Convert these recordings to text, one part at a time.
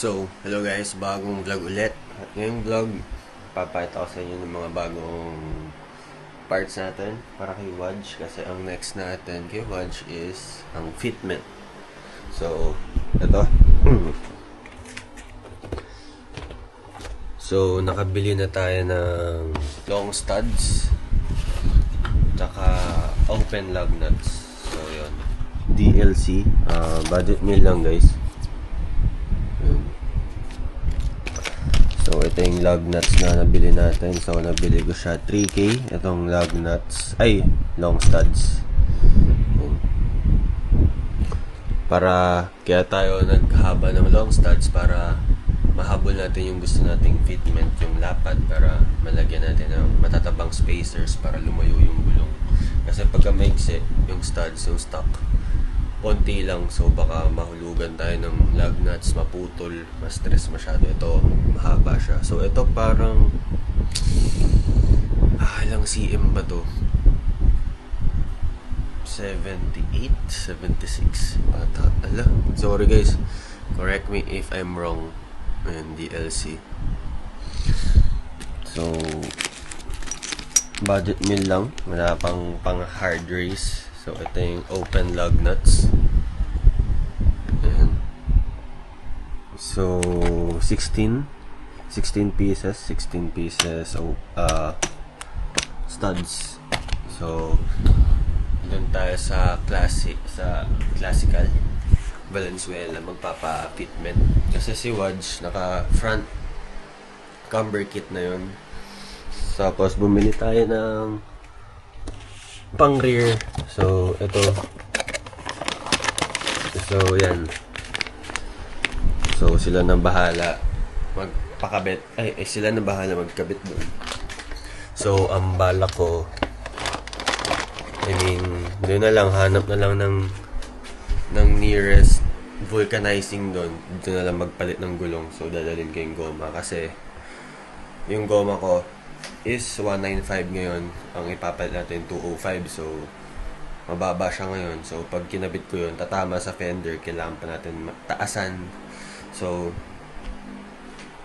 So, hello guys, bagong vlog ulit. At ngayong vlog, papakita ko sa inyo ng mga bagong parts natin para kay Wadj. Kasi ang next natin kay Wadj is ang fitment. So, ito. So, nakabili na tayo ng long studs tsaka open lug nuts. So, yun. DLC. Budget meal lang guys. So, ito yung lug nuts na nabili natin. So, nabili ko siya 3K. Itong lug nuts. Ay, long studs. Kaya tayo naghaba ng long studs para mahabol natin yung gusto nating fitment, yung lapad, para malagyan natin ng matatabang spacers para lumayo yung gulong. Kasi pagka maigsi, yung studs, yung stock, konti lang, so baka mahulugan tayo ng lug nuts, maputol, ma-stress masyado. Ito, mahaba siya. So ito parang ilang cm ba to? 78, 76 bata. Sorry guys, correct me if I'm wrong. Ayan, DLC. So budget meal lang, wala pang hard race. So, ito yung open lug nuts. Ayan. So, 16 pieces studs. So, doon tayo sa classical Valenzuela magpapa-fitment. Kasi si Wadj naka front camber kit na yun. Tapos, bumili tayo ng pang rear. So, ito. So, yan. So, sila nang bahala magpakabit. Sila nang bahala magkabit doon. So, ang bala ko, doon na lang, hanap na lang ng nearest vulcanizing doon. Doon na lang magpalit ng gulong. So, dadalhin ko yung goma. Kasi, yung goma ko is 195 ngayon. Ang ipapalit natin 205. So, mababa siya ngayon. So, pag kinabit ko yun, tatama sa fender. Kailangan pa natin taasan. So,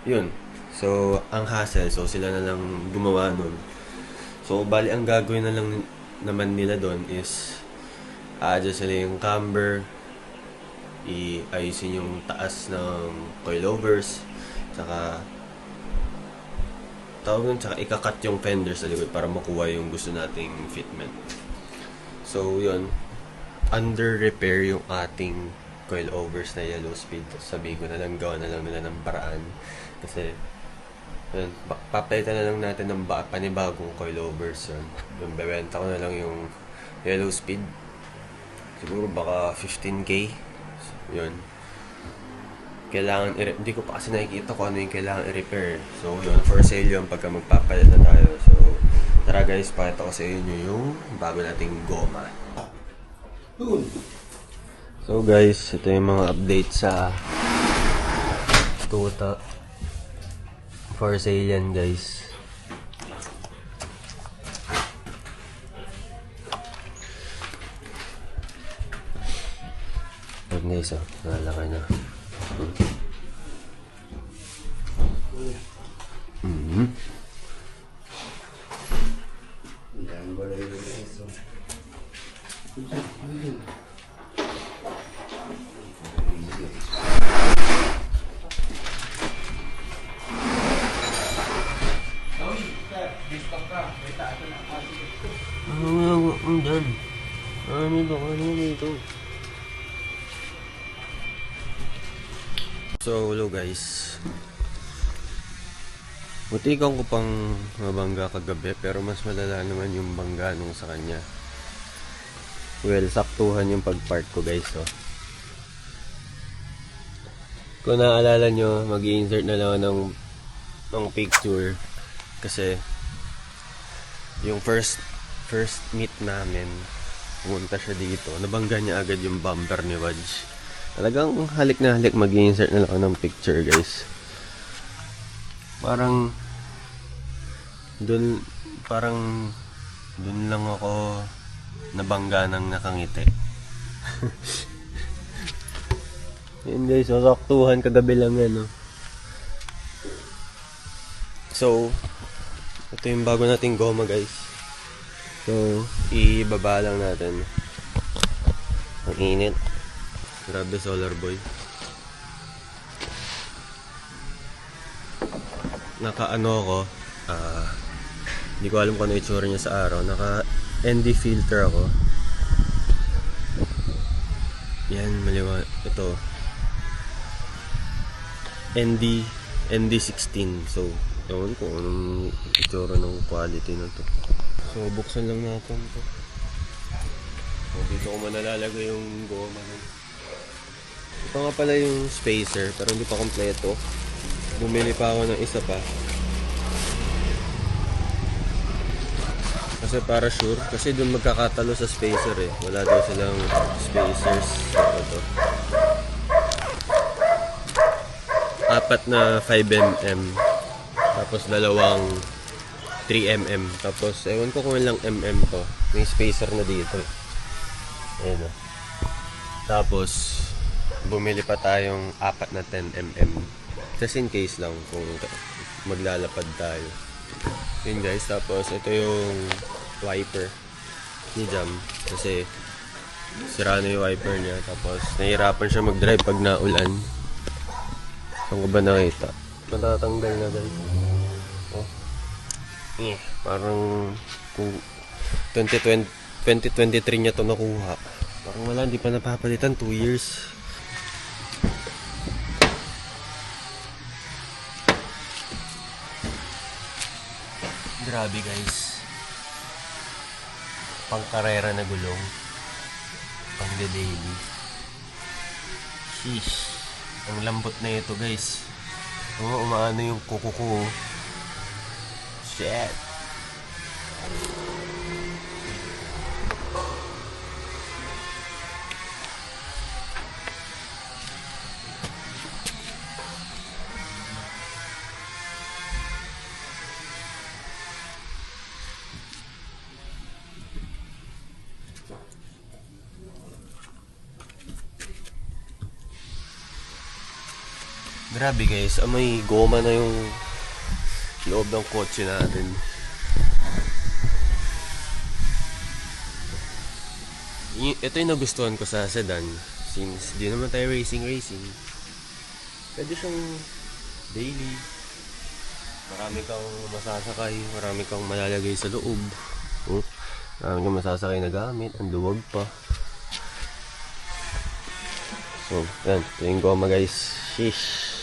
yun. So, ang hassle. So, sila na lang gumawa nun. So, bali ang gagawin na lang naman nila doon is adjust sila yung camber, iayusin yung taas ng coilovers, tsaka ikakat yung fenders sa likod para makuha yung gusto nating fitment. So, yun. Under repair yung ating coilovers na yellow speed. Sabi ko na lang, gawa na lang nila ng paraan. Kasi, yun, papalitan na lang natin ng panibagong coilovers. Yung bebenta ko na lang yung yellow speed. Siguro baka 15K. So, yun. Kailangan hindi ko pa kasi nakikita kung ano yung kailangan i-repair. So, yun, for sale yun pagka magpapalit na tayo. So, tara guys, pakita ko sa inyo yung bago nating goma. So guys, ito yung mga update sa Tota. For sale yan guys. Huwag guys, nalalakay na. So, hello guys. Butikan ko pang mabangga kagabi, pero mas malala naman yung bangga nung sa kanya. Well, saktuhan yung pag-park ko guys. So, kung naaalala nyo, mag-i-insert na lang ng picture. Kasi yung first meet namin, pumunta siya dito, nabangga niya agad yung bumper ni Wadj. Talagang halik na halik, mag-i-insert na lang ng picture guys. Parang dun lang ako nabangga ng nakangiti. Yun guys, sasaktuhan kagabi lang yan. So, ito yung bago nating goma guys. So, ibaba lang natin. Ang init. Grabe Solar Boy. Naka-ano ako, hindi ko alam kung ano itsura niya sa araw. Naka-ND filter ako. Yan, maliwa. Ito. ND16. So, ewan ko anong itsura ng quality na to. So, buksan lang natin to. So, dito ko manalalagay yung goma nun. Ito nga pala yung spacer, pero hindi pa kompleto. Bumili pa ako ng isa pa. Kasi para sure, kasi dun magkakatalo sa spacer eh. Wala daw silang spacers. Ito. 4 na 5mm. Tapos dalawang 3mm. Tapos ewan ko kung ilang mm to. May spacer na dito. Ayan o. Tapos bumili pa tayong 4 na 10mm. Just in case lang kung maglalapad tayo. Yun guys, tapos ito yung wiper ni Jam. Kasi sira na yung wiper niya. Tapos nahihirapan siya mag-drive pag naulan. Saan ko ba nakita? Matatanggal na guys. Oh. Parang kung 2023 niya to nakuha. Parang wala, hindi pa napapalitan. 2 years. Grabe guys. Pangkarera na gulong. Pang daily. Sheesh. Ang lambot na ito guys. Oo, umaano yung kuko ko. Shit. Grabe guys, may goma na yung loob ng kotse natin. Ito yung nagustuhan ko sa sedan. Since di naman tayo racing. Pwede siyang daily. Marami kang masasakay, marami kang malalagay sa loob. Marami kang masasakay na gamit, ang luwag pa. So, yan. Ito yung goma guys. Sheesh.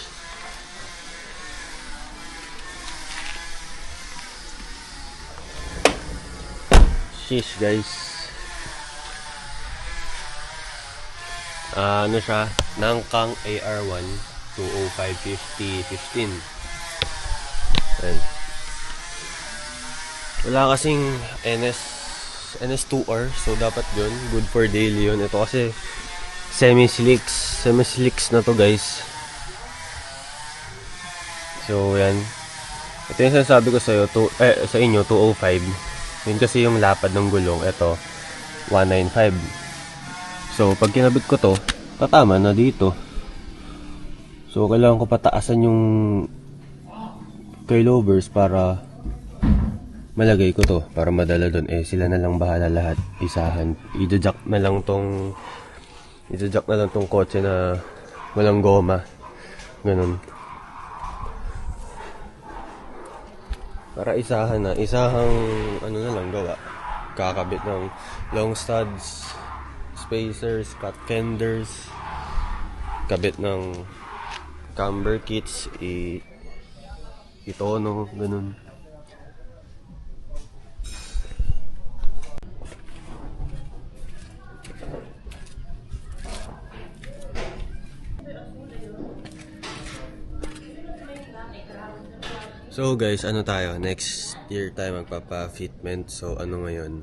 Sheesh guys. Ano siya? Nangkang AR1 205/50/15. Ayan. Wala kasing NS2R, so dapat yun. Good for daily yun. Ito kasi semi-slicks na to guys. So yan. Ito yung sinasabi ko sa'yo, sa inyo 205. Yun kasi yung lapad ng gulong. Ito 195. So pag kinabit ko to, tatama na dito. So kailangan ko pataasan yung coilovers para malagay ko to, para madala doon. Sila na lang bahala lahat. Isahan. I-jack na lang tong kotse na walang goma. Ganun. Para isahang ano na lang gawa. Kakabit ng long studs, spacers, cut fenders, kabit ng camber kits, itono, ganun. So guys, ano tayo? Next year tayo magpapa-fitment. So ano ngayon?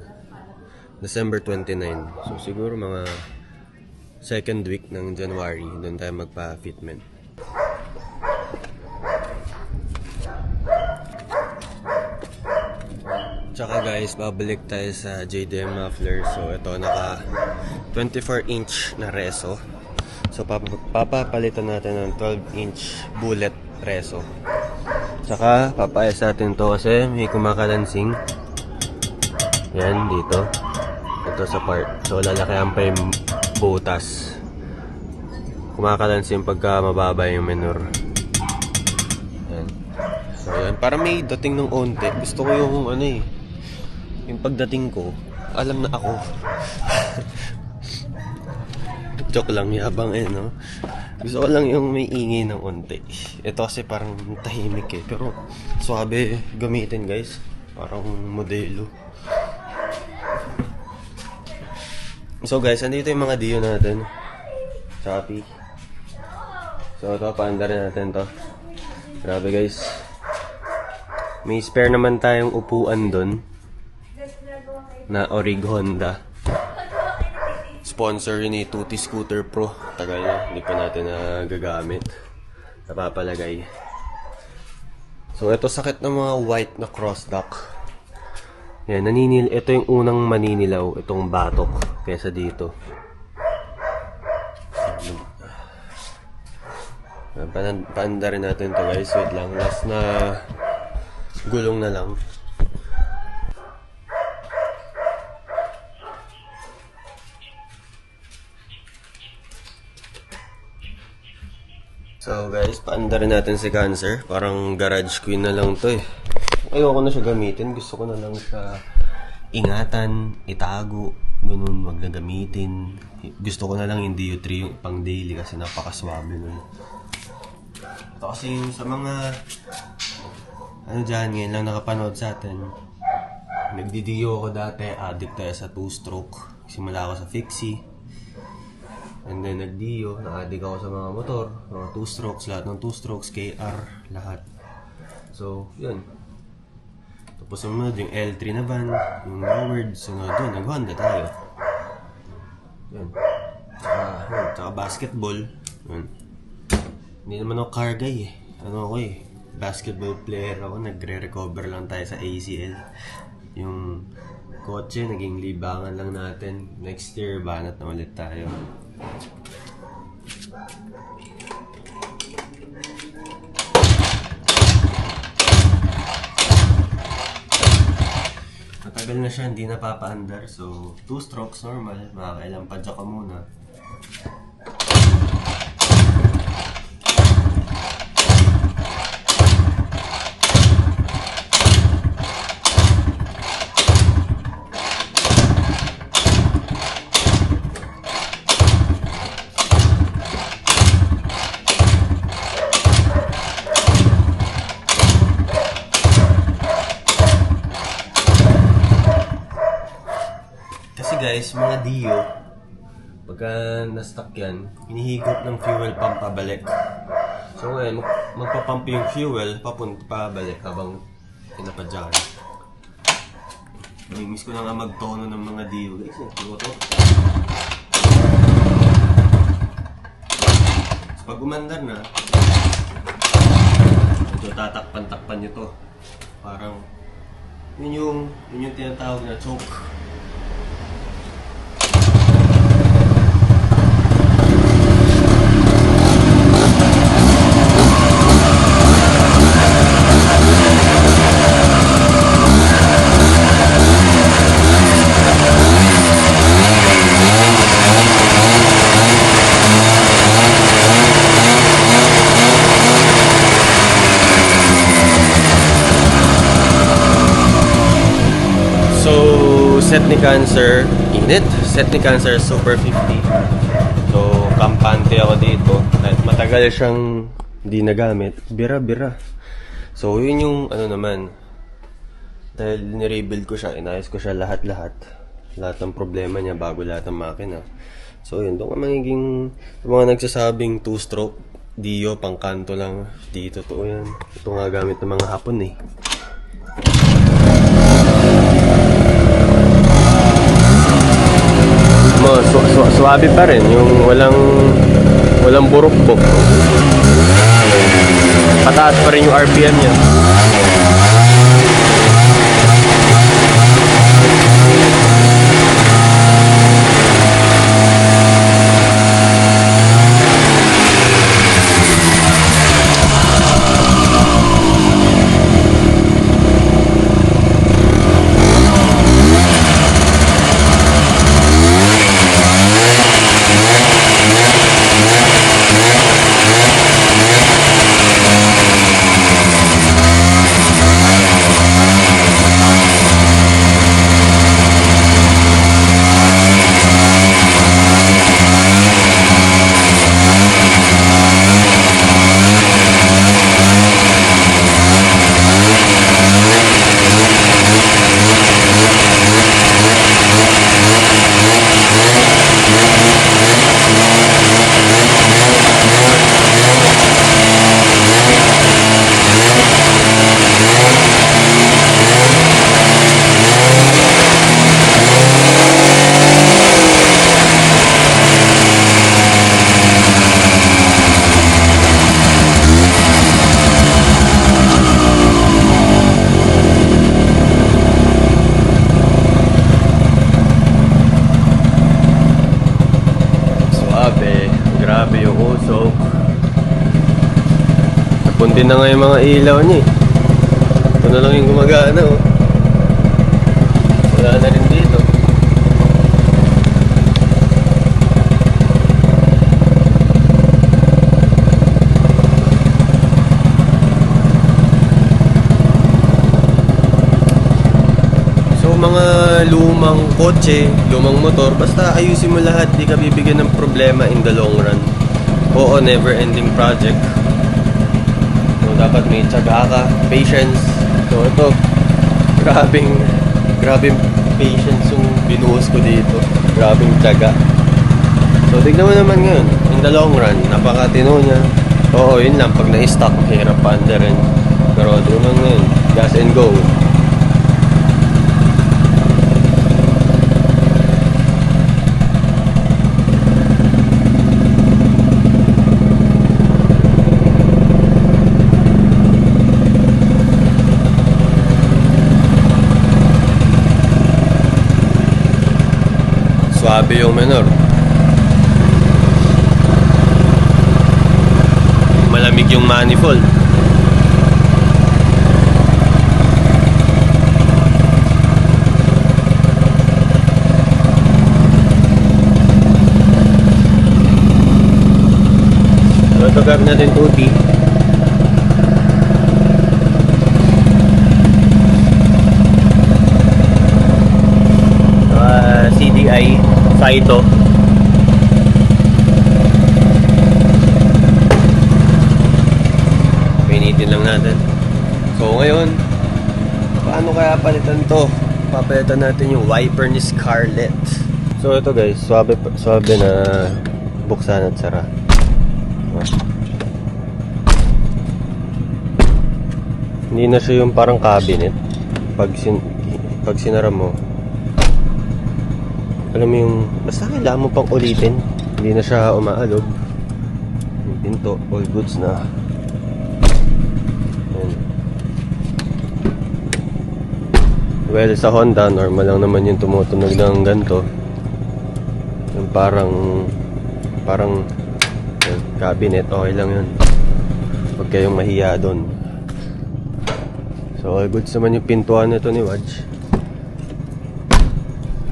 December 29. So siguro mga second week ng January, doon tayo magpa-fitment. Tsaka guys, babalik tayo sa JDM muffler. So ito, naka 24-inch na reso. So, papapalitan natin ng 12-inch bullet reso. Tsaka, papayas natin to kasi may kumakalansing. Yan, dito. Ito sa part. So, lalakihan pa yung butas. Kumakalansin pagka mababa yung menor. Yan. So, yan. Para may dating ng onte. Gusto ko yung ano eh. Yung pagdating ko, alam na ako. Joke lang, yabang eh, no? Gusto ko lang yung may ingay ng onte. Ito kasi parang tahimik eh. Pero, swabe gamitin guys. Parang modelo. So guys, andito yung mga Dio natin. Shopee. So ito, paanda rin natin to. Grabe guys. May spare naman tayong upuan dun. Na Orig Honda. Sponsor yun ni Tutti Scooter Pro. Tagal na, hindi pa natin nagagamit. Napapalagay. So ito, sakit ng mga white na cross dock. Yan, ito yung unang maninilaw, itong batok, kesa dito. Paanda rin natin to guys, wait lang, last na gulong na lang. So guys, paanda rin natin si Cancer, parang garage queen na lang to eh. Ayoko na siya gamitin. Gusto ko na lang siya ingatan, itago, ganun, wag na gamitin. Gusto ko na lang yung Dio 3 yung pang daily kasi napakaswabe nun. Ito kasi yung sa mga ano dyan, ngayon lang nakapanood sa atin. Nagdi-Dio ako dati, addict tayo sa 2-stroke. Simula ako sa Fixie. And then nag-Dio, na-addict ako sa mga motor, mga 2-strokes, lahat ng 2-strokes, KR, lahat. So, yun. Tapos sumunod yung L3 na van, yung lowered, sunod doon, nag-Honda tayo. Yun. Tsaka basketball. Yun. Hindi naman ako car guy eh. Ano ako eh, basketball player ako, nagre-recover lang tayo sa ACL. Yung kotse, naging libangan lang natin. Next year, banat na ulit tayo. Matagal na siya, hindi napapaandar. So, 2 strokes normal. Makakailang padya ka muna. Guys, mga Dio, pagka na-stuck yan, hinihigop ng fuel pump pabalik. So ngayon, magpapump yung fuel papunta pabalik habang pinapadyakan. Miss ko na nga magtono ng mga Dio guys. Ito to. So, pag umandar na, medyo tatakpan-takpan nyo to. Parang yun yung tinatawag na choke. Set ni Cancer, init. Set ni Cancer, Super 50. So, kampante ako dito. Matagal siyang hindi nagamit. Bira-bira. So, yun yung ano naman. Dahil nirebuild ko siya, inayos ko siya lahat-lahat. Lahat ng problema niya bago lahat ng makina. So, yun. Doon ka magiging mga nagsasabing 2-stroke. Dio, pang kanto lang. Dito to yan. Ito nga gamit ng mga Hapon eh. Suwabe pa rin yung walang burukbok. Pataas pa rin yung RPM niya. Konti na nga yung mga ilaw niya eh. Ito na lang yung gumagana oh. Wala na rin dito. So mga lumang kotse, lumang motor, basta ayusin mo lahat, di ka bibigyan ng problema in the long run. Oo, never ending project. So dapat may tiyaga ka, patience. So ito, grabing patience yung binuhos ko dito. Grabing tiyaga. So tignan mo naman ngayon, in the long run, napakatino niya. Oo, yun lang, pag na-stock, mahirap pa rin. Pero tignan mo ngayon, gas and go. Suabe yung menor. Malamig yung manifold. So ito gab natin tuti. CDI Saito. Pinitin lang natin. So ngayon, paano kaya palitan to? Papalitan natin yung wiper ni Scarlett. So ito guys, swabe na buksan at sara. Hindi na siya yung parang cabinet. Pag sinara mo, alam mo yung, basta kailangan mo pang ulitin. Hindi na siya umaalog. Yung pinto, all goods na. Ayan. Well, sa Honda, normal lang naman yung tumutunog ng ganito. Yung parang cabinet, okay lang yun. Huwag kayong mahiya doon. So, all goods naman yung pintuan nito ni Wadj.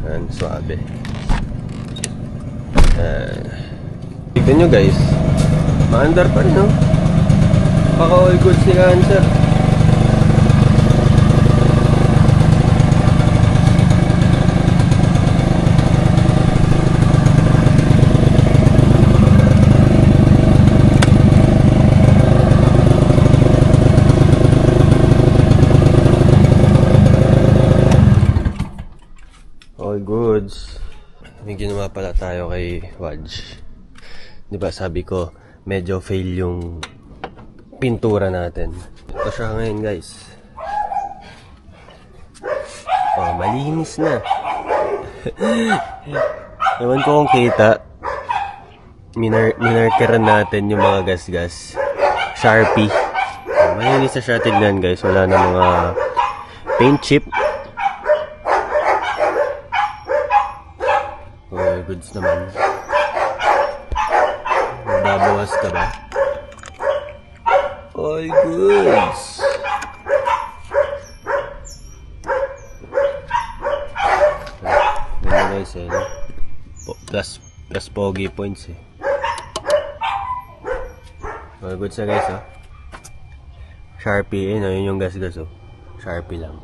Ayan, suabe. Tignan nyo guys, maandar pa rin, no? Baka all goods nila, answer. All goods. May ginawa pala tayo kay Wadj. Diba sabi ko, medyo fail yung pintura natin. Ito siya ngayon guys. Oh, malinis na. Ewan ko kung kita. Minarkeran natin yung mga gas-gas. Sharpie. Oh, malinis na siya tignan guys. Wala na mga paint chip. Goods naman. Babawas ka ba? All goods. Ganyan guys eh, no? Plus pogi points eh. All goods na guys oh. Sharpie eh, no? Yun yung gas-gas oh. Sharpie lang.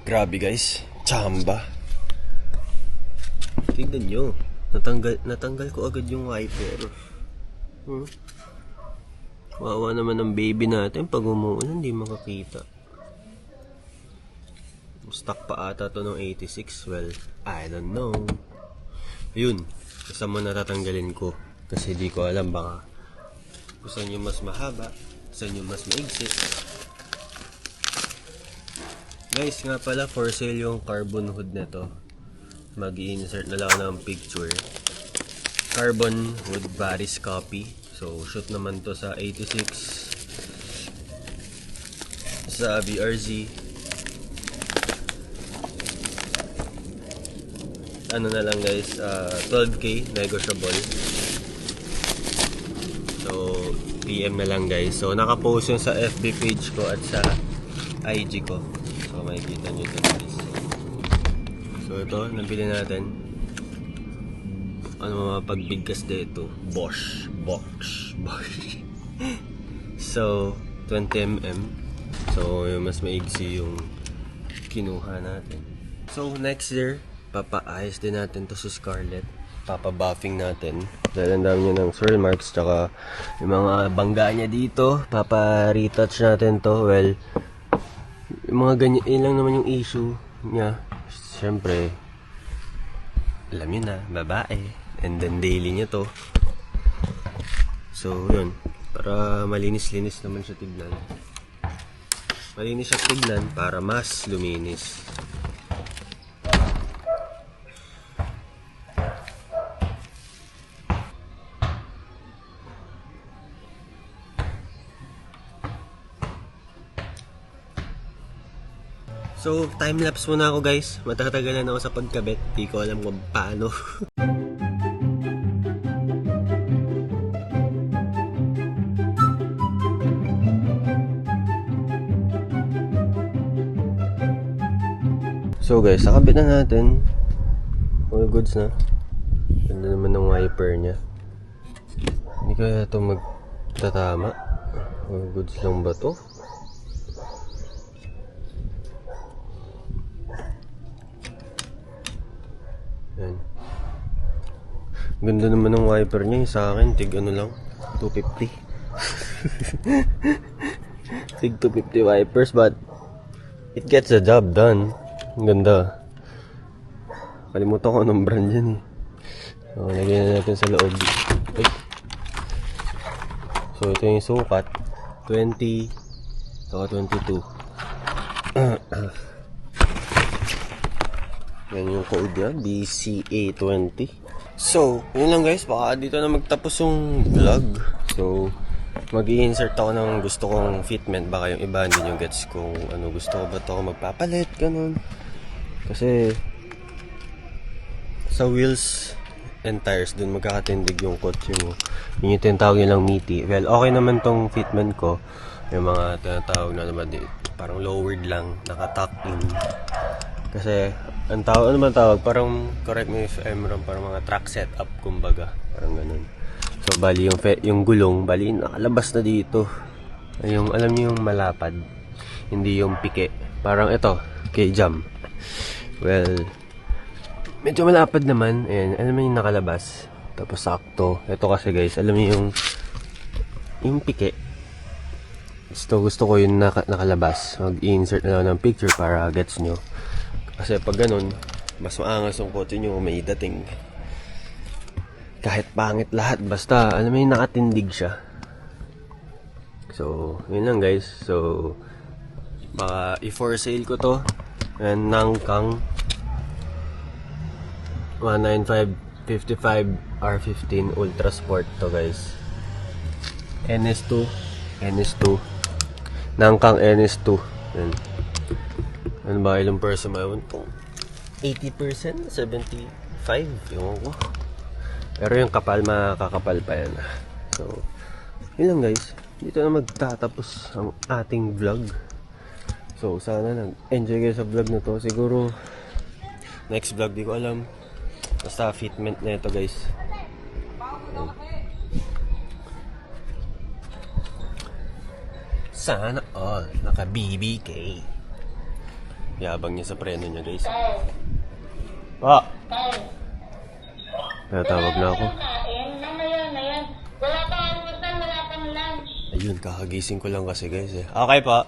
Grabe guys. Chamba. Tignan nyo. Natanggal ko agad yung wiper. Wawa naman ng baby natin. Pag umuulan, hindi makakita. Stock pa ata to ng 86. Well, I don't know. Ayun. Isa mo natatanggalin ko. Kasi di ko alam baka gusto nyo mas mahaba, gusto nyo mas maigsit. Guys, nga pala, for sale yung carbon hood na to. Mag-i-insert na lang ng picture. Carbon hood Baris copy. So, shoot naman to sa 86. Sa BRZ. Ano na lang guys, 12K, negotiable. PM na lang guys. So nakapost yun sa FB page ko at sa IG ko. So makikita nyo ito guys. So ito, nabili natin. Ano mga pagbigkas dito? Bosch. So 20mm. So yung mas maigsi yung kinuha natin. So next year, papaayos din natin to si Scarlett. Papabuffing natin. Dahil ang dami niya ng swirl marks. Tsaka yung mga bangga niya dito. Papa-retouch natin to. Well, yung mga ganyan, yun lang naman yung issue niya. Siyempre, alam niyo na, babae. And then daily niya to. So, yun. Para malinis-linis naman siya tignan. Malinis siya tignan para mas luminis. So, time-lapse muna ako guys. Matatagalan ako sa pagkabit. Di ko alam kung paano. So guys, nakabit na natin. All goods na. Ganda naman ng wiper niya. Hindi kaya ito magtatama. All goods lang ba to? Yan. Ganda naman ng wiper niya. Sa akin, tig ano lang, 250. Tig 250 wipers, but it gets the job done. Ang ganda. Kalimutan ko anong brand yan eh. So, lagyan na natin sa loob. Ay. So, ito yung sukat. 20. Saka 22. Yan yung code niya, BCA20. So, yun lang guys, baka dito na magtapos yung vlog. So, mag-i-insert ako ng gusto kong fitment. Baka yung iba hindi nyo gets kung ano gusto ko. Ba't ako magpapalit, ganun. Kasi, sa wheels and tires, dun magkakatindig yung kotse mo. Yun yung tinatawag nilang meaty. Well, okay naman tong fitment ko. Yung mga tinatawag na naman, parang lowered lang, naka-tuck in. Kasi, ang tawag, ano man tawag? Parang, correct me if I'm wrong, parang mga track setup, kumbaga. Parang ganun. So, bali yung gulong, bali nakalabas na dito. Yung, alam niyo yung malapad. Hindi yung pike. Parang ito, kay Jam. Well, medyo malapad naman. Ayan, alam mo yung nakalabas. Tapos sakto. Ito kasi guys, alam niyo yung pike. Gusto ko yung nakalabas. Mag-insert na lang ng picture para gets nyo. Kasi pag ganun, mas maangas yung kotse nyo, may dating. Kahit pangit lahat, basta, alam mo yung nakatindig siya. So, yun lang guys. So, baka i-for sale ko to. And Nangkang 19555 R15 Ultra Sport to guys. NS2 Nangkang NS2. Yan. Ano ba ilang person ba yun? 80%? 75? Yung ko. Pero yung kapal, makakapal pa yan. So, yun lang guys. Dito na magtatapos ang ating vlog. So, sana nag-enjoy kayo sa vlog na to. Siguro, next vlog, di ko alam. Basta fitment na ito guys. Sana all naka BBK. Yabang niya sa preno niya guys. Pa! Natawag na ako. Ayun, kakagising ko lang kasi guys eh. Okay pa.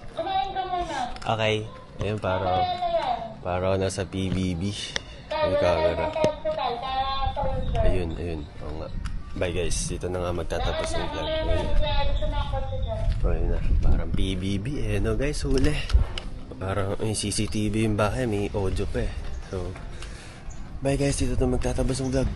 Okay. Ayun, para nasa PBB. May camera. Ayun. Oo nga. Bye guys. Dito na nga magtatapos ng vlog. Ayun na. Parang PBB eh. No guys, huli. Parang may CCTV yung bahay. May audio pa eh. So, bye guys. Dito na magtatapos ng vlog.